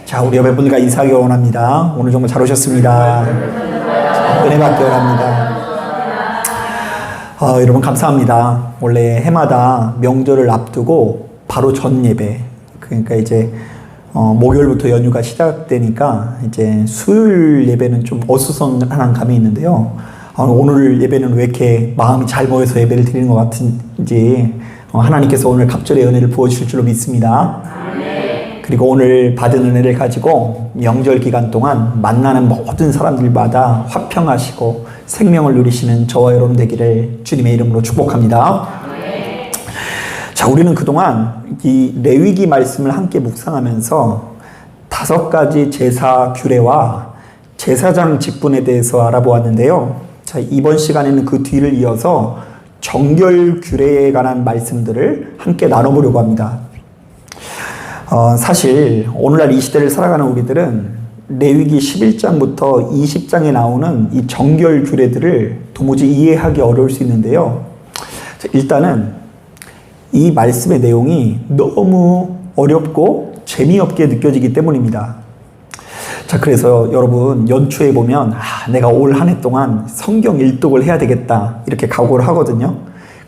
자, 우리 여러분들과 인사하기 원합니다. 오늘 정말 잘 오셨습니다. 은혜 받기 원합니다. 여러분 감사합니다. 원래 해마다 명절을 앞두고 바로 전 예배, 그러니까 이제 목요일부터 연휴가 시작되니까 이제 수요일 예배는 좀 어수선한 감이 있는데요. 오늘 예배는 왜 이렇게 마음이 잘 모여서 예배를 드리는 것 같은지 하나님께서 오늘 갑절의 은혜를 부어주실 줄로 믿습니다. 그리고 오늘 받은 은혜를 가지고 명절 기간 동안 만나는 모든 사람들마다 화평하시고 생명을 누리시는 저와 여러분 되기를 주님의 이름으로 축복합니다. 자, 우리는 그동안 이 레위기 말씀을 함께 묵상하면서 5가지 제사 규례와 제사장 직분에 대해서 알아보았는데요. 자, 이번 시간에는 그 뒤를 이어서 정결 규례에 관한 말씀들을 함께 나눠보려고 합니다. 사실 오늘날 이 시대를 살아가는 우리들은 레위기 11장부터 20장에 나오는 이 정결 규례들을 도무지 이해하기 어려울 수 있는데요. 일단은 이 말씀의 내용이 너무 어렵고 재미없게 느껴지기 때문입니다. 자, 그래서 여러분 연초에 보면 내가 올 한 해 동안 성경 일독을 해야 되겠다 이렇게 각오를 하거든요.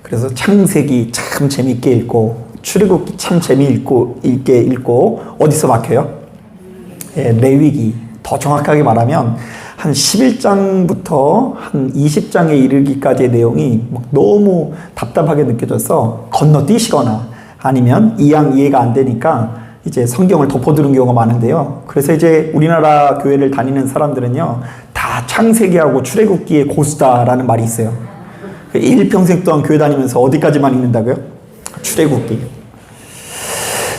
그래서 창세기 참 재미있게 읽고 출애굽기 참 재미있게 읽고 어디서 막혀요? 레위기, 더 정확하게 말하면 한 11장부터 한 20장에 이르기까지의 내용이 너무 답답하게 느껴져서 건너뛰시거나 아니면 이양 이해가 안 되니까 이제 성경을 덮어두는 경우가 많은데요. 그래서 이제 우리나라 교회를 다니는 사람들은요, 다 창세기하고 출애굽기의 고수다라는 말이 있어요. 일평생 동안 교회 다니면서 어디까지만 읽는다고요? 출애굽기.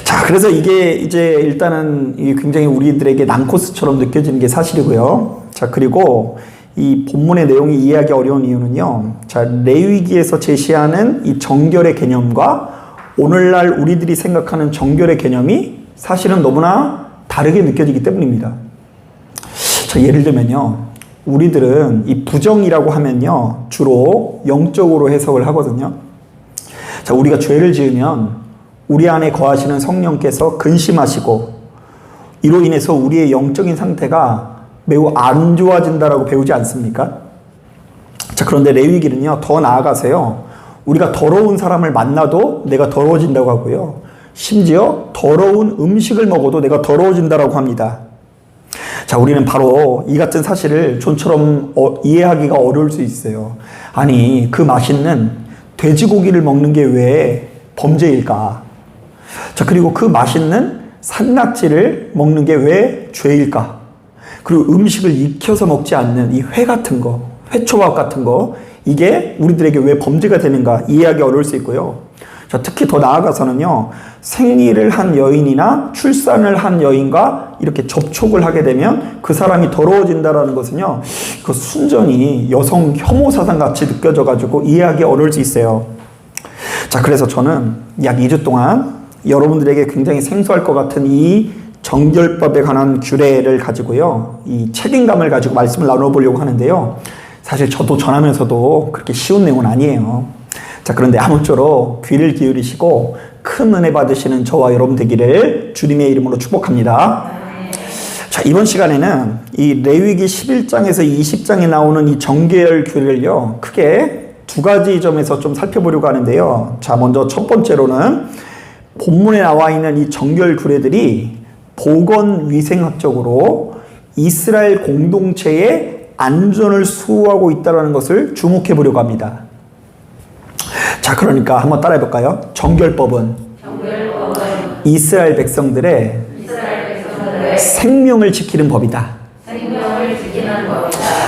자, 그래서 이게 이제 일단은 굉장히 우리들에게 난코스처럼 느껴지는 게 사실이고요. 자, 그리고 이 본문의 내용이 이해하기 어려운 이유는요. 자, 레위기에서 제시하는 이 정결의 개념과 오늘날 우리들이 생각하는 정결의 개념이 사실은 너무나 다르게 느껴지기 때문입니다. 자, 예를 들면요. 우리들은 이 부정이라고 하면요. 주로 영적으로 해석을 하거든요. 자, 우리가 죄를 지으면 우리 안에 거하시는 성령께서 근심하시고 이로 인해서 우리의 영적인 상태가 매우 안 좋아진다라고 배우지 않습니까? 자, 그런데 레위기는요, 더 나아가서요, 우리가 더러운 사람을 만나도 내가 더러워진다고 하고요, 심지어 더러운 음식을 먹어도 내가 더러워진다라고 합니다. 자, 우리는 바로 이 같은 사실을 좀처럼 이해하기가 어려울 수 있어요. 아니, 그 맛있는 돼지고기를 먹는 게 왜 범죄일까? 자, 그리고 그 맛있는 산낙지를 먹는 게 왜 죄일까? 그리고 음식을 익혀서 먹지 않는 이 회 같은 거, 회초밥 같은 거, 이게 우리들에게 왜 범죄가 되는가 이해하기 어려울 수 있고요. 자, 특히 더 나아가서는요, 생리를 한 여인이나 출산을 한 여인과 이렇게 접촉을 하게 되면 그 사람이 더러워진다라는 것은요, 그 순전히 여성 혐오 사상 같이 느껴져가지고 이해하기 어려울 수 있어요. 자, 그래서 저는 약 2주 동안 여러분들에게 굉장히 생소할 것 같은 이 정결법에 관한 규례를 가지고요, 이 책임감을 가지고 말씀을 나눠보려고 하는데요. 사실 저도 전하면서도 그렇게 쉬운 내용은 아니에요. 자, 그런데 아무쪼록 귀를 기울이시고 큰 은혜 받으시는 저와 여러분 되기를 주님의 이름으로 축복합니다. 자, 이번 시간에는 이 레위기 11장에서 20장에 나오는 이 정결 규례를요, 크게 2가지 점에서 좀 살펴보려고 하는데요. 자, 먼저 첫 번째로는 본문에 나와 있는 이 정결 규례들이 보건위생학적으로 이스라엘 공동체의 안전을 수호하고 있다는 것을 주목해 보려고 합니다. 자, 그러니까 한번 따라해 볼까요? 정결법은 이스라엘 백성들의 생명을 지키는 법이다.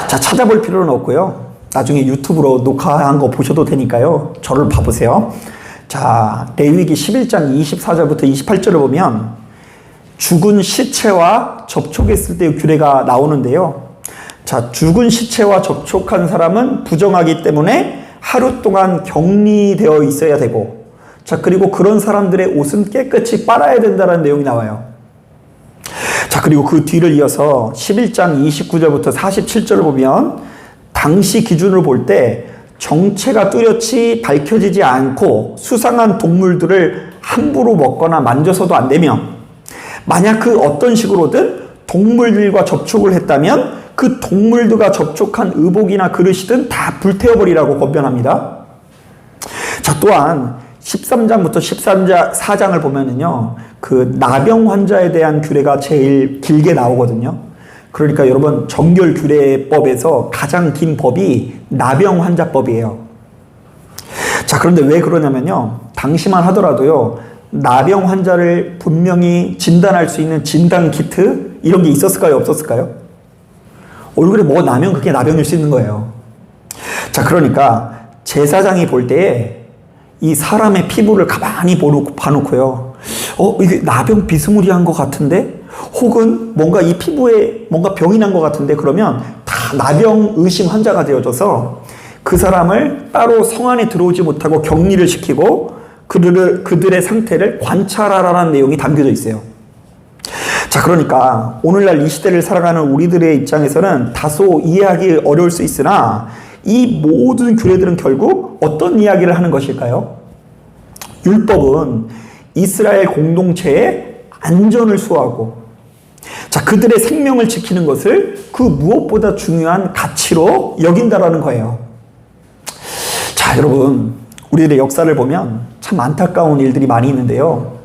자, 찾아볼 필요는 없고요. 나중에 유튜브로 녹화한 거 보셔도 되니까요. 저를 봐보세요. 자, 레위기 11장 24절부터 28절을 보면 죽은 시체와 접촉했을 때의 규례가 나오는데요. 자, 죽은 시체와 접촉한 사람은 부정하기 때문에 하루 동안 격리되어 있어야 되고, 자, 그리고 그런 사람들의 옷은 깨끗이 빨아야 된다는 내용이 나와요. 자, 그리고 그 뒤를 이어서 11장 29절부터 47절을 보면 당시 기준으로 볼 때 정체가 뚜렷이 밝혀지지 않고 수상한 동물들을 함부로 먹거나 만져서도 안 되며, 만약 그 어떤 식으로든 동물들과 접촉을 했다면 그 동물들과 접촉한 의복이나 그릇이든 다 불태워버리라고 권면합니다. 자, 또한 13장부터 14장을 보면은요, 그 나병 환자에 대한 규례가 제일 길게 나오거든요. 그러니까 여러분, 정결규례법에서 가장 긴 법이 나병 환자법이에요. 자, 그런데 왜 그러냐면요, 당시만 하더라도요, 나병 환자를 분명히 진단할 수 있는 진단 키트 이런 게 있었을까요? 없었을까요? 얼굴에 뭐 나면 그게 나병일 수 있는 거예요. 자, 그러니까 제사장이 볼 때에 이 사람의 피부를 가만히 봐놓고요, 이게 나병 비스무리한 것 같은데? 혹은 뭔가 이 피부에 뭔가 병이 난 것 같은데? 그러면 다 나병 의심 환자가 되어져서 그 사람을 따로 성 안에 들어오지 못하고 격리를 시키고 그들의 상태를 관찰하라는 내용이 담겨져 있어요. 자, 그러니까 오늘날 이 시대를 살아가는 우리들의 입장에서는 다소 이해하기 어려울 수 있으나 이 모든 규례들은 결국 어떤 이야기를 하는 것일까요? 율법은 이스라엘 공동체의 안전을 수호하고, 자, 그들의 생명을 지키는 것을 그 무엇보다 중요한 가치로 여긴다라는 거예요. 자, 여러분, 우리들의 역사를 보면 참 안타까운 일들이 많이 있는데요.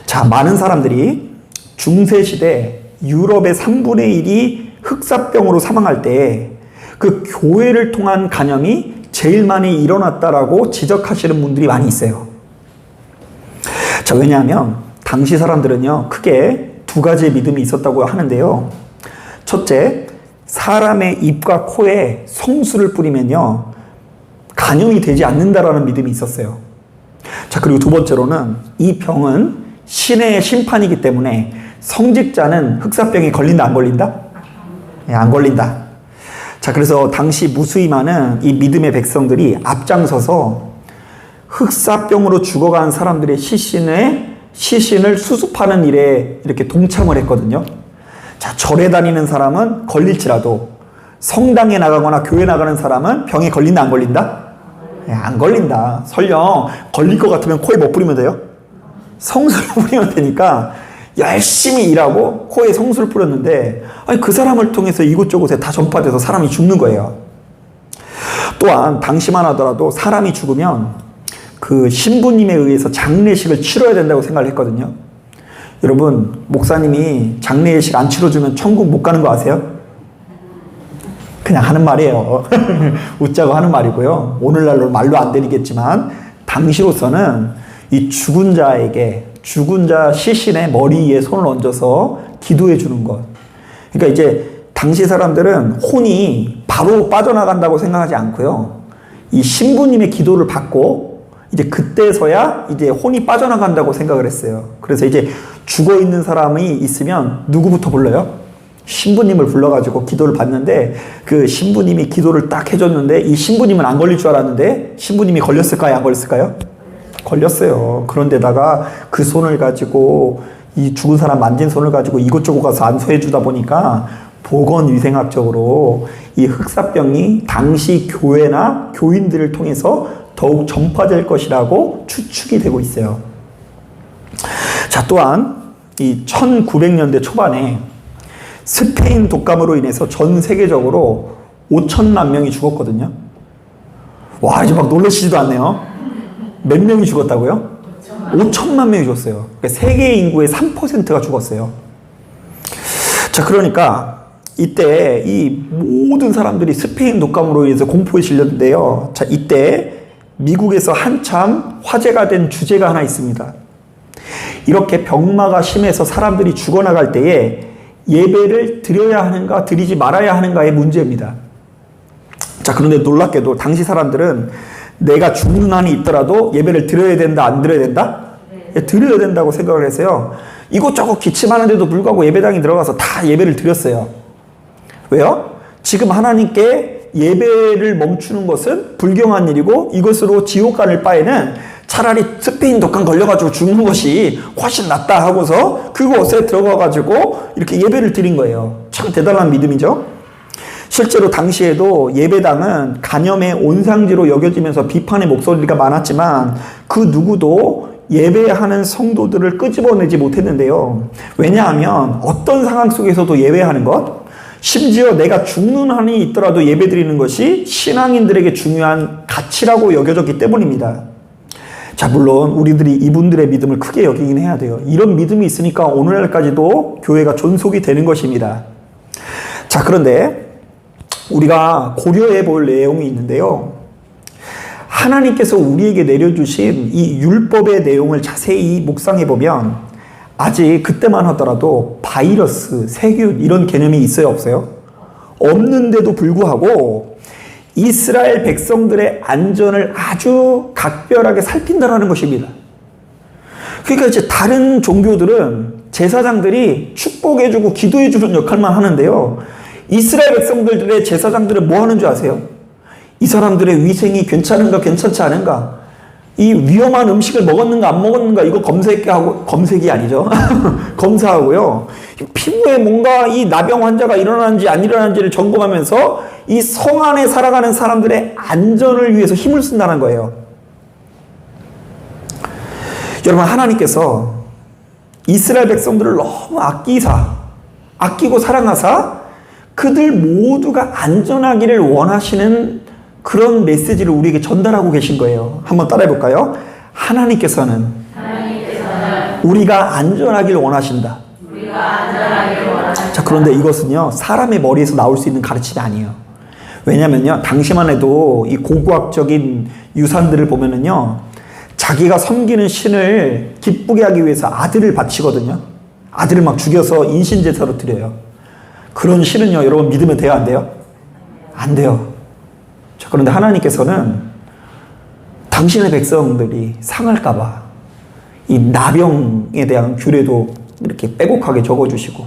자, 많은 사람들이 중세시대 유럽의 3분의 1이 흑사병으로 사망할 때 그 교회를 통한 간염이 제일 많이 일어났다라고 지적하시는 분들이 많이 있어요. 자, 왜냐하면 당시 사람들은요, 크게 두 가지의 믿음이 있었다고 하는데요. 첫째, 사람의 입과 코에 성수를 뿌리면요, 간염이 되지 않는다라는 믿음이 있었어요. 자, 그리고 두 번째로는 이 병은 신의 심판이기 때문에 성직자는 흑사병에 걸린다, 안 걸린다? 네, 안 걸린다. 자, 그래서 당시 무수히 많은 이 믿음의 백성들이 앞장서서 흑사병으로 죽어간 사람들의 시신을 수습하는 일에 이렇게 동참을 했거든요. 자, 절에 다니는 사람은 걸릴지라도 성당에 나가거나 교회 나가는 사람은 병에 걸린다, 안 걸린다? 네, 안 걸린다. 설령 걸릴 것 같으면 코에 뭐 뿌리면 돼요? 성수를 뿌리면 되니까 열심히 일하고 코에 성수를 뿌렸는데, 아니, 그 사람을 통해서 이곳저곳에 다 전파돼서 사람이 죽는 거예요. 또한 당시만 하더라도 사람이 죽으면 그 신부님에 의해서 장례식을 치러야 된다고 생각을 했거든요. 여러분, 목사님이 장례식 안 치러주면 천국 못 가는 거 아세요? 그냥 하는 말이에요. 웃자고 하는 말이고요. 오늘날로 말로 안 되겠지만 당시로서는 이 죽은 자 시신의 머리 위에 손을 얹어서 기도해 주는 것. 그러니까 이제 당시 사람들은 혼이 바로 빠져나간다고 생각하지 않고요, 이 신부님의 기도를 받고 이제 그때서야 이제 혼이 빠져나간다고 생각을 했어요. 그래서 이제 죽어 있는 사람이 있으면 누구부터 불러요? 신부님을 불러가지고 기도를 받는데, 그 신부님이 기도를 딱 해줬는데 이 신부님은 안 걸릴 줄 알았는데 신부님이 걸렸을까요, 안 걸렸을까요? 걸렸어요. 그런데다가 그 손을 가지고, 이 죽은 사람 만진 손을 가지고 이곳저곳 가서 안수해 주다 보니까 보건위생학적으로 이 흑사병이 당시 교회나 교인들을 통해서 더욱 전파될 것이라고 추측이 되고 있어요. 자, 또한 이 1900년대 초반에 스페인 독감으로 인해서 전 세계적으로 5천만 명이 죽었거든요. 와, 이제 막 놀라시지도 않네요. 몇 명이 죽었다고요? 5천만 명이 죽었어요. 그러니까 세계 인구의 3%가 죽었어요. 자, 그러니까 이때 이 모든 사람들이 스페인 독감으로 인해서 공포에 질렸는데요. 자, 이때 미국에서 한참 화제가 된 주제가 하나 있습니다. 이렇게 병마가 심해서 사람들이 죽어나갈 때에 예배를 드려야 하는가 드리지 말아야 하는가의 문제입니다. 자, 그런데 놀랍게도 당시 사람들은 내가 죽는 한이 있더라도 예배를 드려야 된다, 안 드려야 된다? 네. 드려야 된다고 생각을 해서요, 이곳저곳 기침하는데도 불구하고 예배당에 들어가서 다 예배를 드렸어요. 왜요? 지금 하나님께 예배를 멈추는 것은 불경한 일이고 이것으로 지옥 가는 바에는 차라리 스페인 독감 걸려가지고 죽는 것이 훨씬 낫다 하고서 그곳에 들어가가지고 이렇게 예배를 드린 거예요. 참 대단한 믿음이죠. 실제로 당시에도 예배당은 간염의 온상지로 여겨지면서 비판의 목소리가 많았지만 그 누구도 예배하는 성도들을 끄집어내지 못했는데요. 왜냐하면 어떤 상황 속에서도 예배하는 것, 심지어 내가 죽는 한이 있더라도 예배드리는 것이 신앙인들에게 중요한 가치라고 여겨졌기 때문입니다. 자, 물론 우리들이 이분들의 믿음을 크게 여기긴 해야 돼요. 이런 믿음이 있으니까 오늘날까지도 교회가 존속이 되는 것입니다. 자, 그런데 우리가 고려해 볼 내용이 있는데요. 하나님께서 우리에게 내려주신 이 율법의 내용을 자세히 묵상해 보면 아직 그때만 하더라도 바이러스, 세균 이런 개념이 있어요, 없어요? 없는데도 불구하고 이스라엘 백성들의 안전을 아주 각별하게 살핀다라는 것입니다. 그러니까 이제 다른 종교들은 제사장들이 축복해주고 기도해주는 역할만 하는데요. 이스라엘 백성들의 제사장들은 뭐 하는 줄 아세요? 이 사람들의 위생이 괜찮은가 괜찮지 않은가, 이 위험한 음식을 먹었는가 안 먹었는가 이거 검색이 아니죠. 검사하고요. 피부에 뭔가 이 나병 환자가 일어나는지 안 일어나는지를 점검하면서 이 성 안에 살아가는 사람들의 안전을 위해서 힘을 쓴다는 거예요. 여러분, 하나님께서 이스라엘 백성들을 너무 아끼고 사랑하사 그들 모두가 안전하기를 원하시는 그런 메시지를 우리에게 전달하고 계신 거예요. 한번 따라해 볼까요? 하나님께서는 우리가 안전하길 원하신다. 자, 그런데 이것은요, 사람의 머리에서 나올 수 있는 가르침이 아니에요. 왜냐면요, 당시만 해도 이 고고학적인 유산들을 보면은요, 자기가 섬기는 신을 기쁘게 하기 위해서 아들을 바치거든요. 아들을 막 죽여서 인신제사로 드려요. 그런 신은요, 여러분 믿으면 돼요, 안 돼요? 안 돼요. 자, 그런데 하나님께서는 당신의 백성들이 상할까봐 이 나병에 대한 규례도 이렇게 빼곡하게 적어주시고,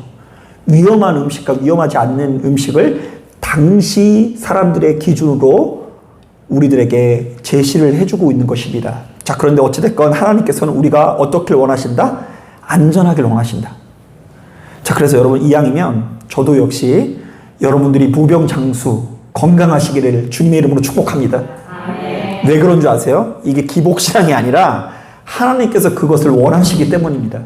위험한 음식과 위험하지 않는 음식을 당시 사람들의 기준으로 우리들에게 제시를 해주고 있는 것입니다. 자, 그런데 어찌됐건 하나님께서는 우리가 어떻길 원하신다? 안전하길 원하신다. 자, 그래서 여러분 이왕이면 저도 역시 여러분들이 무병장수 건강하시기를 주님의 이름으로 축복합니다. 아멘. 왜 그런 줄 아세요? 이게 기복신앙이 아니라 하나님께서 그것을 원하시기 때문입니다.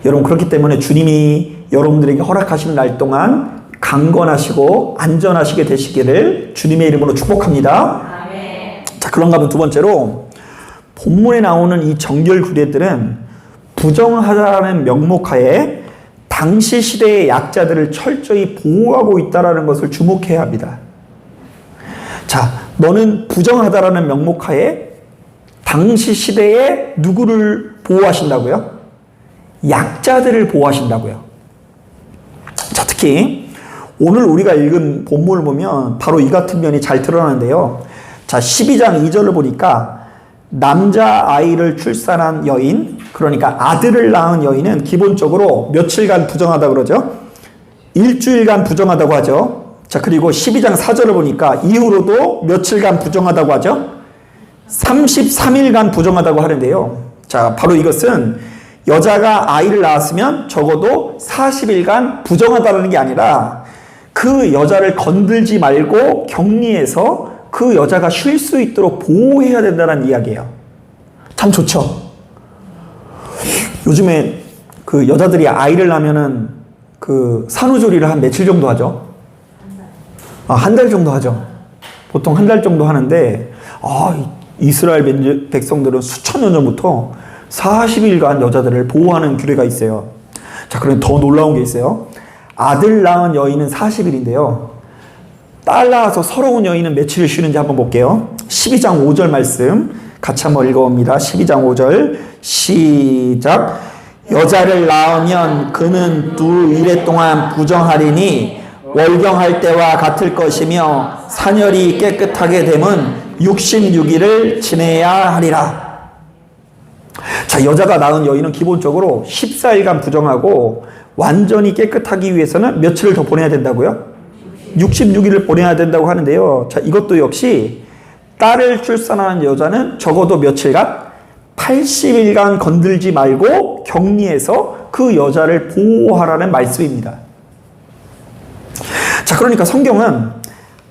여러분, 그렇기 때문에 주님이 여러분들에게 허락하시는 날 동안 강건하시고 안전하시게 되시기를 주님의 이름으로 축복합니다. 아멘. 자, 그런가 하면 두 번째로 본문에 나오는 이 정결 규례들은 부정하다라는 명목하에 당시 시대의 약자들을 철저히 보호하고 있다는 것을 주목해야 합니다. 자, 너는 부정하다라는 명목하에 당시 시대에 누구를 보호하신다고요? 약자들을 보호하신다고요. 자, 특히 오늘 우리가 읽은 본문을 보면 바로 이 같은 면이 잘 드러나는데요. 자, 12장 2절을 보니까 남자아이를 출산한 여인, 그러니까 아들을 낳은 여인은 기본적으로 며칠간 부정하다고 그러죠. 일주일간 부정하다고 하죠. 자, 그리고 12장 4절을 보니까 이후로도 며칠간 부정하다고 하죠. 33일간 부정하다고 하는데요. 자, 바로 이것은 여자가 아이를 낳았으면 적어도 40일간 부정하다는 게 아니라 그 여자를 건들지 말고 격리해서 그 여자가 쉴 수 있도록 보호해야 된다는 이야기예요. 참 좋죠. 요즘에 그 여자들이 아이를 낳으면은 그 산후조리를 한 며칠 정도 하죠? 한 달 정도 하죠. 보통 한 달 정도 하는데, 이스라엘 백성들은 수천 년 전부터 40일간 여자들을 보호하는 규례가 있어요. 자, 그런데 더 놀라운 게 있어요. 아들 낳은 여인은 40일인데요. 딸 낳아서 서러운 여인은 며칠을 쉬는지 한번 볼게요. 12장 5절 말씀 같이 한번 읽어봅니다. 12장 5절 시작. 여자를 낳으면 그는 2일 동안 부정하리니 월경할 때와 같을 것이며 사녀리 깨끗하게 되면 66일을 지내야 하리라. 자, 여자가 낳은 여인은 기본적으로 14일간 부정하고 완전히 깨끗하기 위해서는 며칠을 더 보내야 된다고요? 66일을 보내야 된다고 하는데요. 자, 이것도 역시 딸을 출산하는 여자는 적어도 며칠간 80일간 건들지 말고 격리해서 그 여자를 보호하라는 말씀입니다. 자, 그러니까 성경은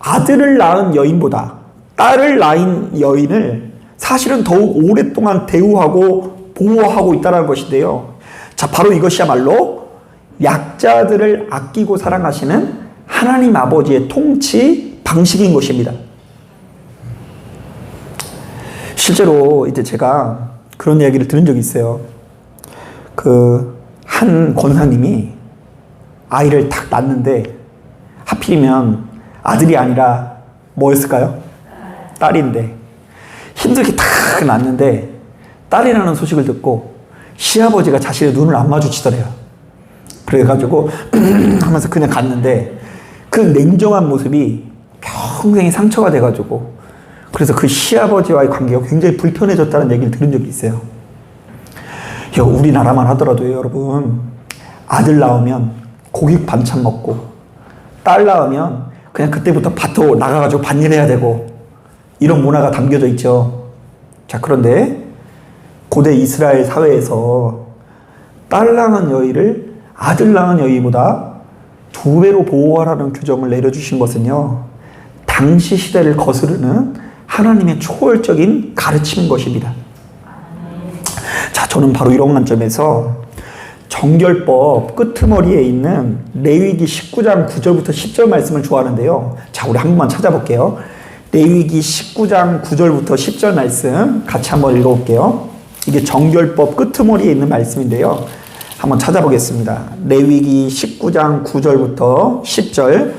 아들을 낳은 여인보다 딸을 낳은 여인을 사실은 더욱 오랫동안 대우하고 보호하고 있다는 것인데요. 자, 바로 이것이야말로 약자들을 아끼고 사랑하시는 하나님 아버지의 통치 방식인 것입니다. 실제로 이제 제가 그런 이야기를 들은 적이 있어요. 한 권사님이 아이를 딱 낳는데 하필이면 아들이 아니라 뭐였을까요? 딸인데 힘들게 딱 낳는데 딸이라는 소식을 듣고 시아버지가 자신의 눈을 안 마주치더래요. 그래가지고 하면서 그냥 갔는데 그 냉정한 모습이 평생이 상처가 돼가지고 그래서 그 시아버지와의 관계가 굉장히 불편해졌다는 얘기를 들은 적이 있어요. 우리나라만 하더라도요, 여러분. 아들 낳으면 고기 반찬 먹고 딸 낳으면 그냥 그때부터 밭으로 나가가지고 밭일 해야 되고 이런 문화가 담겨져 있죠. 자, 그런데 고대 이스라엘 사회에서 딸 낳은 여인을 아들 낳은 여인보다 2배로 보호하라는 규정을 내려주신 것은요, 당시 시대를 거스르는 하나님의 초월적인 가르침인 것입니다. 자, 저는 바로 이런 관점에서 정결법 끄트머리에 있는 레위기 19장 9절부터 10절 말씀을 좋아하는데요. 자, 우리 한 번만 찾아볼게요. 레위기 19장 9절부터 10절 말씀 같이 한번 읽어볼게요. 이게 정결법 끄트머리에 있는 말씀인데요. 한번 찾아보겠습니다. 레위기 19장 9절부터 10절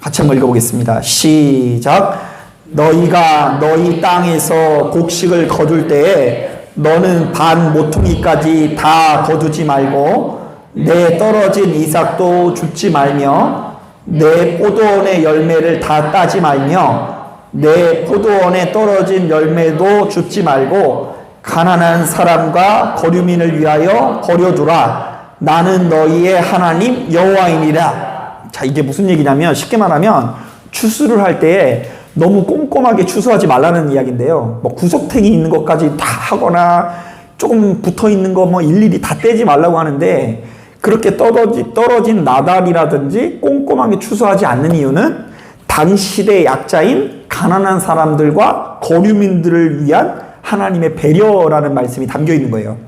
같이 한번 읽어보겠습니다. 시작. 너희가 너희 땅에서 곡식을 거둘 때에 너는 반 모퉁이까지 다 거두지 말고 내 떨어진 이삭도 줍지 말며 내 포도원의 열매를 다 따지 말며 내 포도원에 떨어진 열매도 줍지 말고 가난한 사람과 거류민을 위하여 버려두라. 나는 너희의 하나님 여호와이니라. 자, 이게 무슨 얘기냐면 쉽게 말하면 추수를 할 때에 너무 꼼꼼하게 추수하지 말라는 이야기인데요. 뭐 구석탱이 있는 것까지 다 하거나 조금 붙어 있는 거 뭐 일일이 다 떼지 말라고 하는데 그렇게 떨어진 나달이라든지 꼼꼼하게 추수하지 않는 이유는 당시 시대의 약자인 가난한 사람들과 거류민들을 위한 하나님의 배려라는 말씀이 담겨 있는 거예요.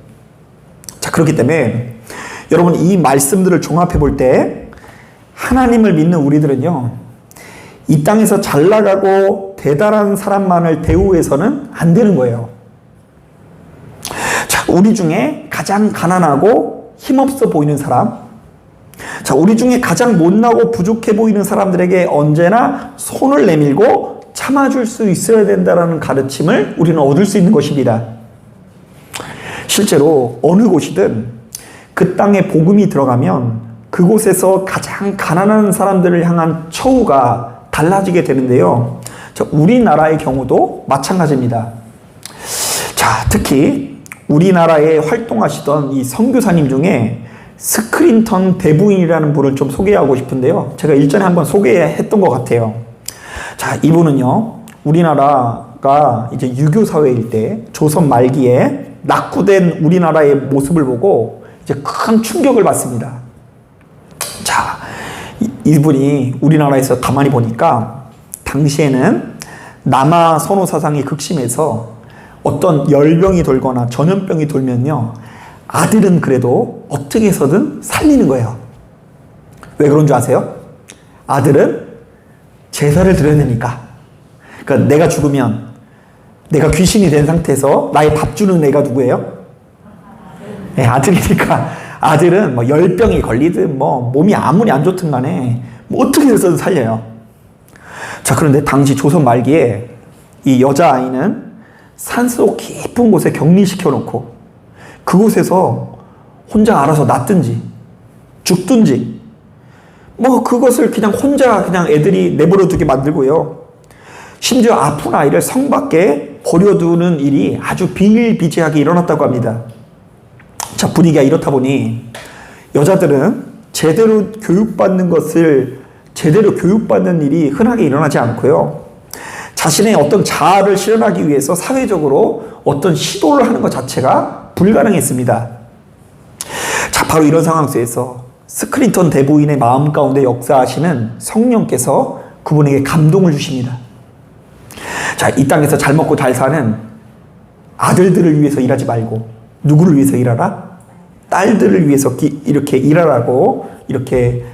자, 그렇기 때문에 여러분 이 말씀들을 종합해 볼 때 하나님을 믿는 우리들은요, 이 땅에서 잘 나가고 대단한 사람만을 대우해서는 안 되는 거예요. 자, 우리 중에 가장 가난하고 힘없어 보이는 사람, 자, 우리 중에 가장 못나고 부족해 보이는 사람들에게 언제나 손을 내밀고 참아줄 수 있어야 된다는 가르침을 우리는 얻을 수 있는 것입니다. 실제로 어느 곳이든 그 땅에 복음이 들어가면 그곳에서 가장 가난한 사람들을 향한 처우가 달라지게 되는데요. 자, 우리나라의 경우도 마찬가지입니다. 자, 특히 우리나라에 활동하시던 이 선교사님 중에 스크린턴 대부인이라는 분을 좀 소개하고 싶은데요. 제가 일전에 한번 소개했던 것 같아요. 자, 이분은요, 우리나라가 이제 유교 사회일 때 조선 말기에 낙후된 우리나라의 모습을 보고 이제 큰 충격을 받습니다. 자, 이분이 우리나라에서 가만히 보니까 당시에는 남아 선호 사상이 극심해서 어떤 열병이 돌거나 전염병이 돌면요, 아들은 그래도 어떻게 해서든 살리는 거예요. 왜 그런 줄 아세요? 아들은 제사를 드려야 되니까. 그러니까 내가 죽으면 내가 귀신이 된 상태에서 나의 밥 주는 애가 누구예요? 네, 아들이니까 아들은 뭐 열병이 걸리든 뭐 몸이 아무리 안 좋든 간에 뭐 어떻게 해서든 살려요. 자, 그런데 당시 조선 말기에 이 여자아이는 산속 깊은 곳에 격리시켜 놓고 그곳에서 혼자 알아서 낫든지 죽든지 뭐 그것을 그냥 혼자 그냥 애들이 내버려 두게 만들고요. 심지어 아픈 아이를 성 밖에 버려두는 일이 아주 비일비재하게 일어났다고 합니다. 자, 분위기가 이렇다 보니 여자들은 제대로 교육받는 일이 흔하게 일어나지 않고요. 자신의 어떤 자아를 실현하기 위해서 사회적으로 어떤 시도를 하는 것 자체가 불가능했습니다. 자, 바로 이런 상황 속에서 스크린턴 대부인의 마음 가운데 역사하시는 성령께서 그분에게 감동을 주십니다. 자, 이 땅에서 잘 먹고 잘 사는 아들들을 위해서 일하지 말고 누구를 위해서 일하라? 딸들을 위해서 이렇게 일하라고 이렇게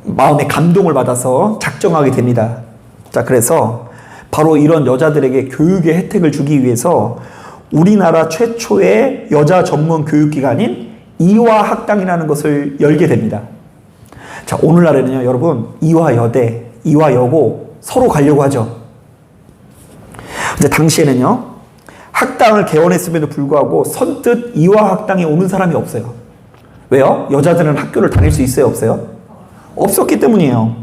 마음에 감동을 받아서 작정하게 됩니다. 자, 그래서 바로 이런 여자들에게 교육의 혜택을 주기 위해서 우리나라 최초의 여자 전문 교육기관인 이화학당이라는 것을 열게 됩니다. 자, 오늘날에는요, 여러분, 이화여대, 이화여고 서로 가려고 하죠. 근데 당시에는요, 학당을 개원했음에도 불구하고 선뜻 이화학당에 오는 사람이 없어요. 왜요? 여자들은 학교를 다닐 수 있어요, 없어요? 없었기 때문이에요.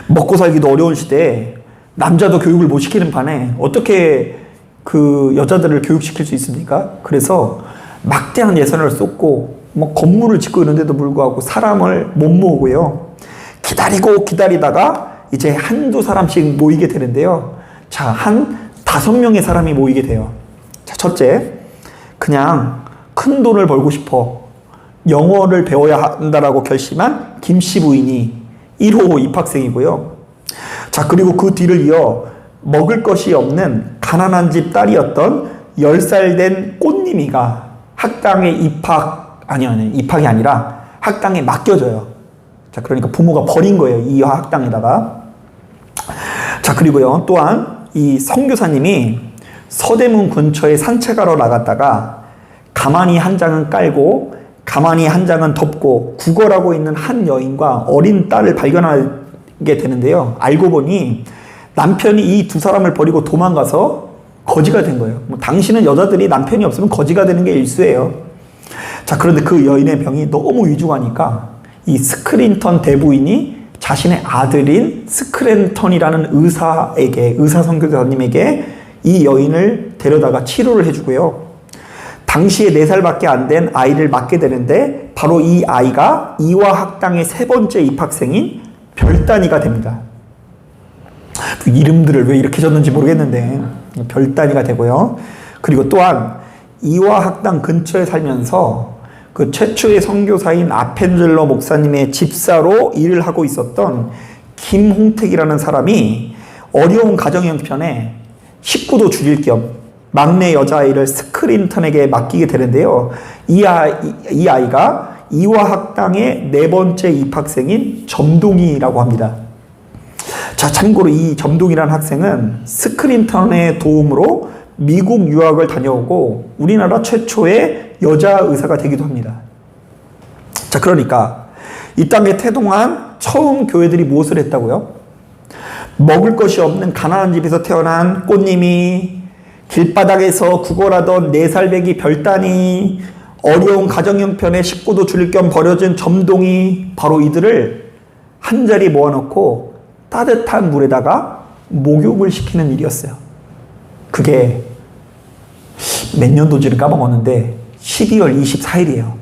먹고 살기도 어려운 시대에 남자도 교육을 못 시키는 판에 어떻게 그 여자들을 교육시킬 수 있습니까? 그래서 막대한 예산을 쏟고 뭐 건물을 짓고 있는데도 불구하고 사람을 못 모으고요. 기다리다가 이제 한두 사람씩 모이게 되는데요. 자, 한 5명의 사람이 모이게 돼요. 자, 첫째, 그냥 큰 돈을 벌고 싶어 영어를 배워야 한다라고 결심한 김씨 부인이 1호 입학생이고요. 자, 그리고 그 뒤를 이어 먹을 것이 없는 가난한 집 딸이었던 10살 된 꽃님이가 학당에 입학이 아니라 학당에 맡겨져요. 자, 그러니까 부모가 버린 거예요. 이 학당에다가. 자, 그리고요, 또한 이 선교사님이 서대문 근처에 산책하러 나갔다가 가만히 한 장은 깔고 가만히 한 장은 덮고 구걸하고 있는 한 여인과 어린 딸을 발견하게 되는데요. 알고 보니 남편이 이 두 사람을 버리고 도망가서 거지가 된 거예요. 뭐 당시는 여자들이 남편이 없으면 거지가 되는 게 일수예요. 자, 그런데 그 여인의 병이 너무 위중하니까 이 스크린턴 대부인이 자신의 아들인 스크랜턴이라는 의사 선교사님에게 이 여인을 데려다가 치료를 해주고요. 당시에 4살밖에 안 된 아이를 맡게 되는데 바로 이 아이가 이화학당의 3번째 입학생인 별단이가 됩니다. 이름들을 왜 이렇게 줬는지 모르겠는데 별단이가 되고요. 그리고 또한 이화학당 근처에 살면서 그 최초의 선교사인 아펜젤러 목사님의 집사로 일을 하고 있었던 김홍택이라는 사람이 어려운 가정 형편에 식구도 줄일 겸 막내 여자아이를 스크린턴에게 맡기게 되는데요. 이 아이가 이화학당의 4번째 입학생인 점동이라고 합니다. 자, 참고로 이 점동이라는 학생은 스크린턴의 도움으로 미국 유학을 다녀오고 우리나라 최초의 여자 의사가 되기도 합니다. 자, 그러니까 이 땅에 태동한 처음 교회들이 무엇을 했다고요? 먹을 것이 없는 가난한 집에서 태어난 꽃님이, 길바닥에서 구걸하던 4살 배기 별단이, 어려운 가정 형편에 식구도 줄일 겸 버려진 점동이, 바로 이들을 한자리 모아놓고 따뜻한 물에다가 목욕을 시키는 일이었어요. 그게 몇 년도인지를 까먹었는데 12월 24일이에요.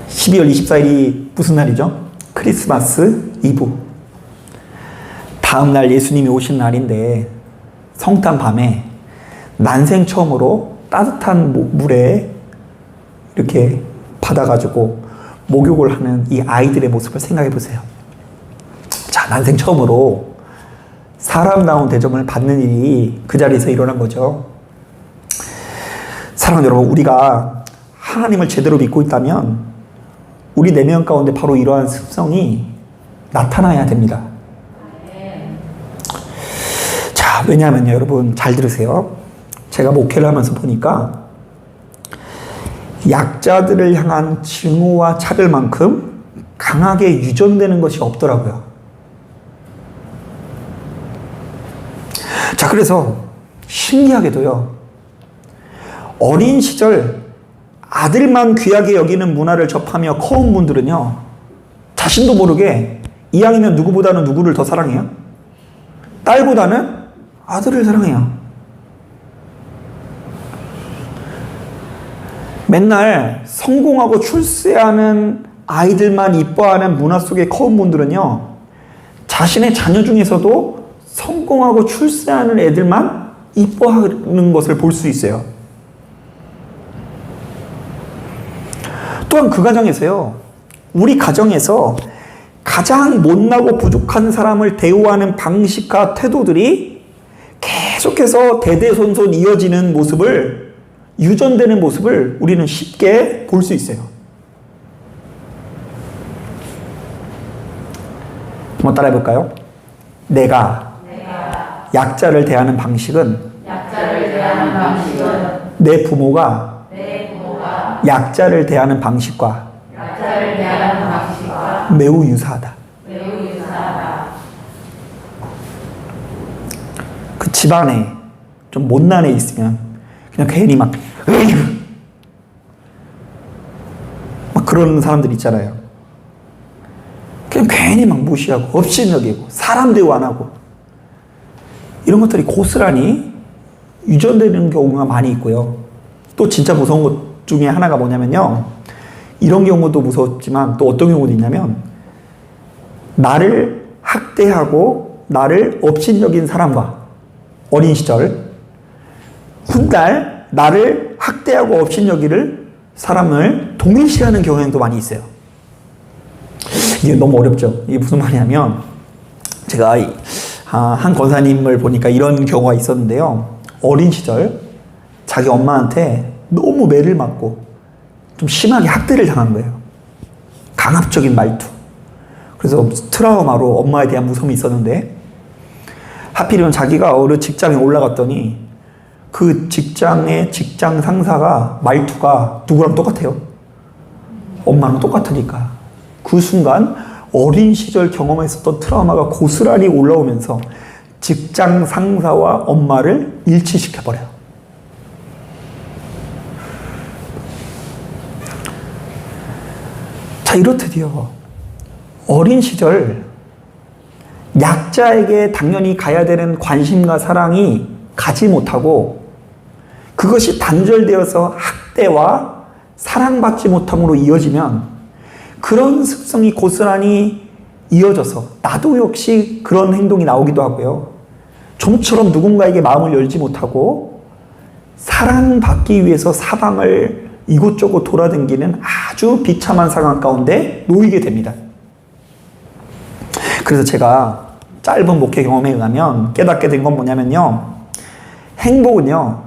12월 24일이 무슨 날이죠? 크리스마스 이브. 다음 날 예수님이 오신 날인데 성탄 밤에 난생 처음으로 따뜻한 물에 이렇게 받아가지고 목욕을 하는 이 아이들의 모습을 생각해 보세요. 자, 난생 처음으로 사람다운 대접을 받는 일이 그 자리에서 일어난 거죠. 사랑하는 여러분, 우리가 하나님을 제대로 믿고 있다면 우리 내면 가운데 바로 이러한 습성이 나타나야 됩니다. 자, 왜냐하면요, 여러분 잘 들으세요. 제가 목회를 하면서 보니까 약자들을 향한 증오와 차별만큼 강하게 유전되는 것이 없더라고요. 자, 그래서 신기하게도요, 어린 시절 아들만 귀하게 여기는 문화를 접하며 커온 분들은요, 자신도 모르게 이왕이면 누구보다는 누구를 더 사랑해요? 딸보다는 아들을 사랑해요. 맨날 성공하고 출세하는 아이들만 이뻐하는 문화 속에 커온 분들은요, 자신의 자녀 중에서도 성공하고 출세하는 애들만 이뻐하는 것을 볼 수 있어요. 또한 그 가정에서요, 우리 가정에서 가장 못나고 부족한 사람을 대우하는 방식과 태도들이 계속해서 대대손손 이어지는 모습을, 유전되는 모습을 우리는 쉽게 볼 수 있어요. 한번 따라해 볼까요? 내가 약자를 대하는 방식은 내 부모가 약자를 대하는 방식과 매우 유사하다. 그 집안에 좀 못난 애 있으면 그냥 괜히 막 그런 사람들 있잖아요. 그냥 괜히 막 무시하고 업신여기고 사람 대우 안 하고 이런 것들이 고스란히 유전되는 경우가 많이 있고요. 또 진짜 무서운 것 중에 하나가 뭐냐면요. 이런 경우도 무섭지만 또 어떤 경우도 있냐면 나를 학대하고 나를 업신여긴 사람과 어린 시절 훗날 나를 학대하고 업신여기를 사람을 동일시하는 경향도 많이 있어요. 이게 너무 어렵죠. 이게 무슨 말이냐면 제가 한 권사님을 보니까 이런 경우가 있었는데요. 어린 시절 자기 엄마한테 너무 매를 맞고 좀 심하게 학대를 당한 거예요. 강압적인 말투. 그래서 트라우마로 엄마에 대한 무서움이 있었는데 하필이면 자기가 어느 직장에 올라갔더니 그 직장의 직장 상사가 말투가 누구랑 똑같아요. 엄마랑 똑같으니까 그 순간 어린 시절 경험했었던 트라우마가 고스란히 올라오면서 직장 상사와 엄마를 일치시켜버려요. 자, 이렇듯이요. 어린 시절 약자에게 당연히 가야 되는 관심과 사랑이 가지 못하고 그것이 단절되어서 학대와 사랑받지 못함으로 이어지면 그런 습성이 고스란히 이어져서 나도 역시 그런 행동이 나오기도 하고요. 좀처럼 누군가에게 마음을 열지 못하고 사랑받기 위해서 사방을 이곳저곳 돌아다니는 아주 비참한 상황 가운데 놓이게 됩니다. 그래서 제가 짧은 목회 경험에 의하면 깨닫게 된 건 뭐냐면요. 행복은요.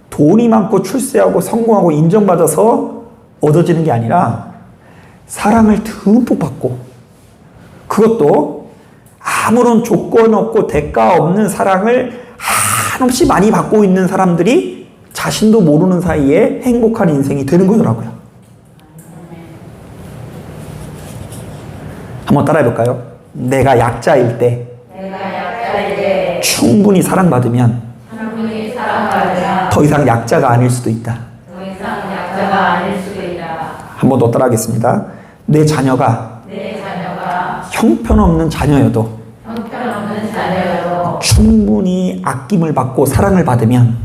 돈이 많고 출세하고 성공하고 인정받아서 얻어지는 게 아니라 사랑을 듬뿍 받고 그것도 아무런 조건 없고 대가 없는 사랑을 한없이 많이 받고 있는 사람들이 자신도 모르는 사이에 행복한 인생이 되는 거더라고요. 한번 따라해 볼까요? 내가 약자일 때 충분히 사랑받으면 더 이상 약자가 아닐 수도 있다. 한 번 더 따라하겠습니다. 내 자녀가 형편없는 자녀여도 충분히 아낌을 받고 사랑을 받으면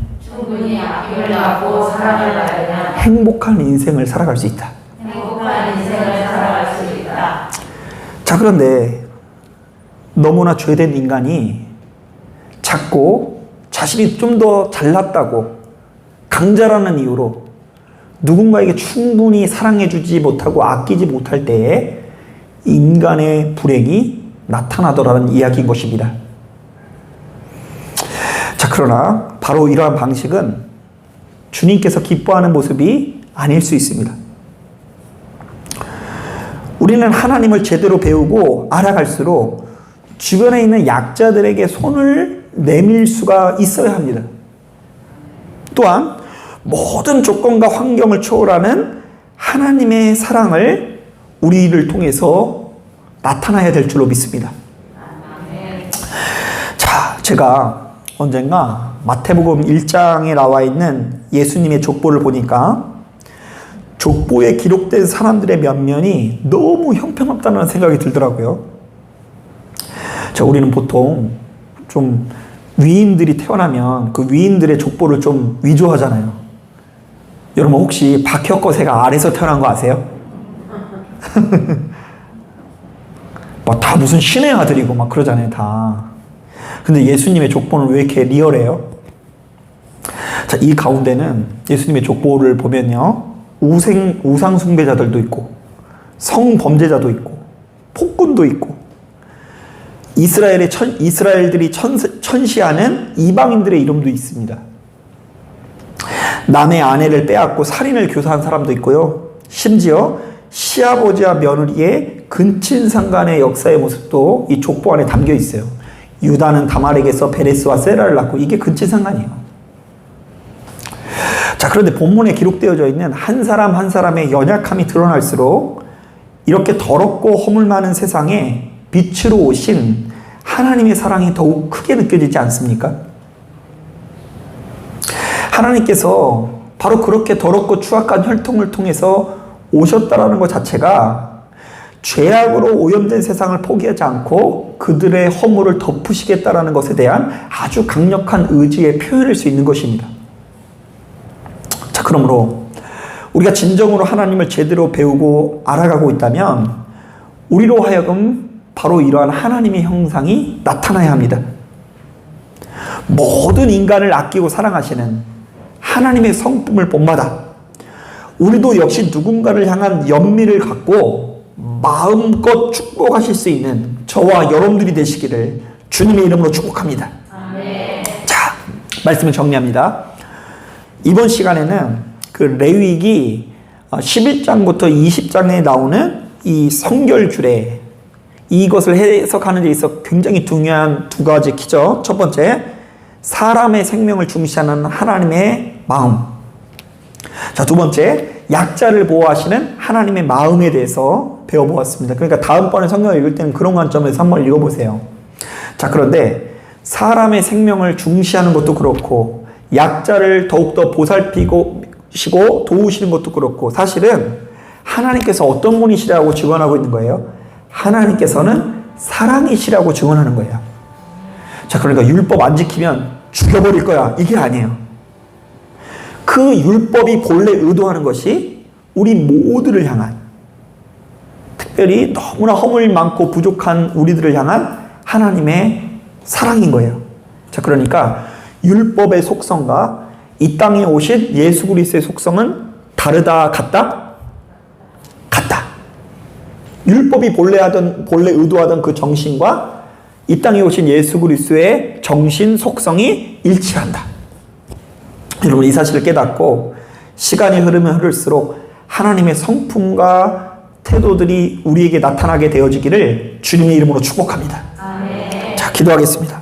행복한 인생을 살아갈 수 있다. 자, 그런데 너무나 죄된 인간이 자꾸 자신이 좀 더 잘났다고 강자라는 이유로 누군가에게 충분히 사랑해주지 못하고 아끼지 못할 때에 인간의 불행이 나타나더라는 이야기인 것입니다. 자, 그러나 바로 이러한 방식은 주님께서 기뻐하는 모습이 아닐 수 있습니다. 우리는 하나님을 제대로 배우고 알아갈수록 주변에 있는 약자들에게 손을 내밀 수가 있어야 합니다. 또한 모든 조건과 환경을 초월하는 하나님의 사랑을 우리를 통해서 나타나야 될 줄로 믿습니다. 자, 제가 언젠가 마태복음 1장에 나와 있는 예수님의 족보를 보니까 족보에 기록된 사람들의 면면이 너무 형편없다는 생각이 들더라고요. 자, 우리는 보통 좀 위인들이 태어나면 그 위인들의 족보를 좀 위조하잖아요. 여러분 혹시 박혁거세가 아래서 태어난 거 아세요? 막 다 무슨 신의 아들이고 막 그러잖아요, 다. 근데 예수님의 족보는 왜 이렇게 리얼해요? 자, 이 가운데는 예수님의 족보를 보면요. 우상 숭배자들도 있고 성범죄자도 있고 폭군도 있고 이스라엘들이 천시하는 이방인들의 이름도 있습니다. 남의 아내를 빼앗고 살인을 교사한 사람도 있고요. 심지어 시아버지와 며느리의 근친상간의 역사의 모습도 이 족보 안에 담겨 있어요. 유다는 다말에게서 베레스와 세라를 낳고, 이게 근친상간이에요. 자, 그런데 본문에 기록되어져 있는 한 사람 한 사람의 연약함이 드러날수록 이렇게 더럽고 허물 많은 세상에 빛으로 오신 하나님의 사랑이 더욱 크게 느껴지지 않습니까? 하나님께서 바로 그렇게 더럽고 추악한 혈통을 통해서 오셨다라는 것 자체가 죄악으로 오염된 세상을 포기하지 않고 그들의 허물을 덮으시겠다라는 것에 대한 아주 강력한 의지의 표현일 수 있는 것입니다. 자, 그러므로 우리가 진정으로 하나님을 제대로 배우고 알아가고 있다면 우리로 하여금 바로 이러한 하나님의 형상이 나타나야 합니다. 모든 인간을 아끼고 사랑하시는 하나님의 성품을 본받아 우리도 역시 누군가를 향한 연민을 갖고 마음껏 축복하실 수 있는 저와 여러분들이 되시기를 주님의 이름으로 축복합니다. 아멘. 자, 말씀을 정리합니다. 이번 시간에는 그 레위기 11장부터 20장에 나오는 이 성결주례, 이것을 해석하는 데 있어 굉장히 중요한 두 가지 키죠. 첫 번째, 사람의 생명을 중시하는 하나님의 마음. 자, 두 번째, 약자를 보호하시는 하나님의 마음에 대해서 배워보았습니다. 그러니까 다음번에 성경을 읽을 때는 그런 관점에서 한번 읽어보세요. 자, 그런데 사람의 생명을 중시하는 것도 그렇고 약자를 더욱더 보살피시고 도우시는 것도 그렇고, 사실은 하나님께서 어떤 분이시라고 증언하고 있는 거예요? 하나님께서는 사랑이시라고 증언하는 거예요. 자, 그러니까 율법 안 지키면 죽여버릴 거야, 이게 아니에요. 그 율법이 본래 의도하는 것이 우리 모두를 향한, 특별히 너무나 허물 많고 부족한 우리들을 향한 하나님의 사랑인 거예요. 자, 그러니까 율법의 속성과 이 땅에 오신 예수 그리스도의 속성은 다르다, 같다? 같다. 율법이 본래 의도하던 그 정신과 이 땅에 오신 예수 그리스도의 정신 속성이 일치한다. 여러분, 이 사실을 깨닫고 시간이 흐르면 흐를수록 하나님의 성품과 태도들이 우리에게 나타나게 되어지기를 주님의 이름으로 축복합니다. 아멘. 자, 기도하겠습니다.